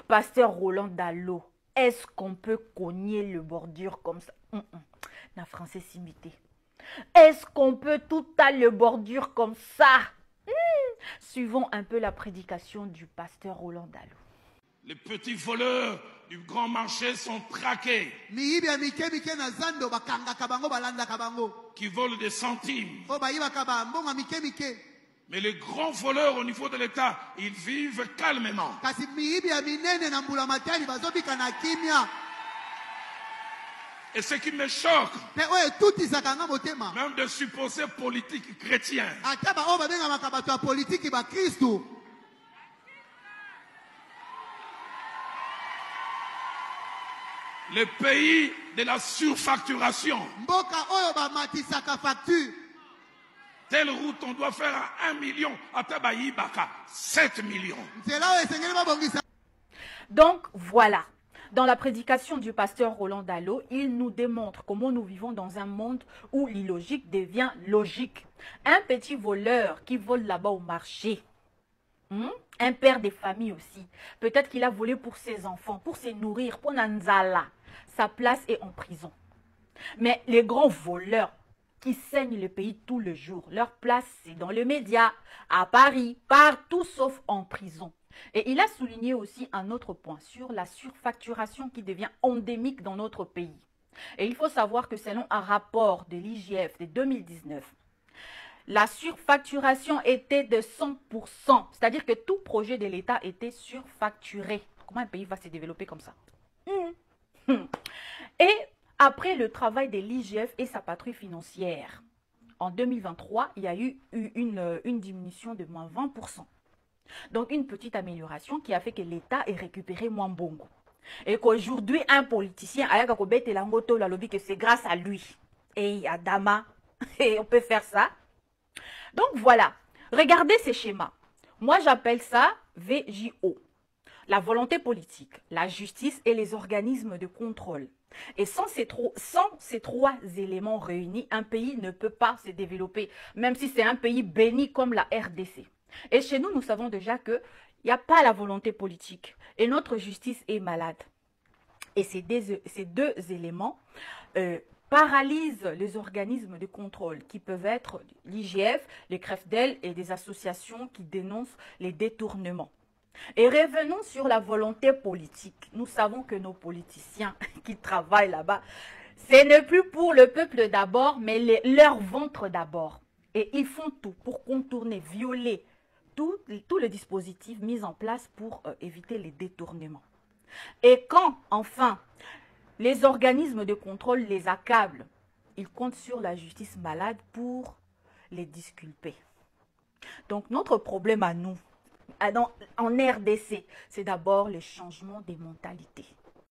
Pasteur Roland Dalo, est-ce qu'on peut cogner le bordure comme ça? Na français s'imiter. Est-ce qu'on peut tout à le bordure comme ça? Suivons un peu la prédication du pasteur Roland Dalo. Les petits voleurs du grand marché sont traqués. Qui volent des centimes. Mais les grands voleurs au niveau de l'État, ils vivent calmement. Et ce qui me choque, même de supposés politiques chrétiens, le pays de la surfacturation. Telle route, on doit faire à 1 million, à Tabaïbaka, 7 millions. Donc voilà, dans la prédication du pasteur Roland Dalo, il nous démontre comment nous vivons dans un monde où l'illogique devient logique. Un petit voleur qui vole là-bas au marché, un père des familles aussi, peut-être qu'il a volé pour ses enfants, pour se nourrir, pour Nanzala. Sa place est en prison. Mais les grands voleurs qui saignent le pays tous les jours, leur place c'est dans les médias, à Paris, partout sauf en prison. Et il a souligné aussi un autre point sur la surfacturation qui devient endémique dans notre pays. Et il faut savoir que selon un rapport de l'IGF de 2019, la surfacturation était de 100%. C'est-à-dire que tout projet de l'État était surfacturé. Comment un pays va se développer comme ça? Et après le travail de l'IGF et sa patrouille financière, en 2023, il y a eu une diminution de moins 20%. Donc une petite amélioration qui a fait que l'État ait récupéré moins bongo. Et qu'aujourd'hui, un politicien, que c'est grâce à lui. Et Adama, et on peut faire ça. Donc voilà, regardez ces schémas. Moi, j'appelle ça VJO. La volonté politique, la justice et les organismes de contrôle. Et sans ces trois éléments réunis, un pays ne peut pas se développer, même si c'est un pays béni comme la RDC. Et chez nous, nous savons déjà qu'il n'y a pas la volonté politique et notre justice est malade. Et ces deux éléments paralysent les organismes de contrôle qui peuvent être l'IGF, les CREFDEL et des associations qui dénoncent les détournements. Et revenons sur la volonté politique. Nous savons que nos politiciens qui travaillent là-bas, ce n'est plus pour le peuple d'abord, mais leur ventre d'abord. Et ils font tout pour contourner, violer tout le dispositif mis en place pour éviter les détournements. Et quand, enfin, les organismes de contrôle les accablent, ils comptent sur la justice malade pour les disculper. Donc notre problème à nous, en RDC, c'est d'abord le changement des mentalités.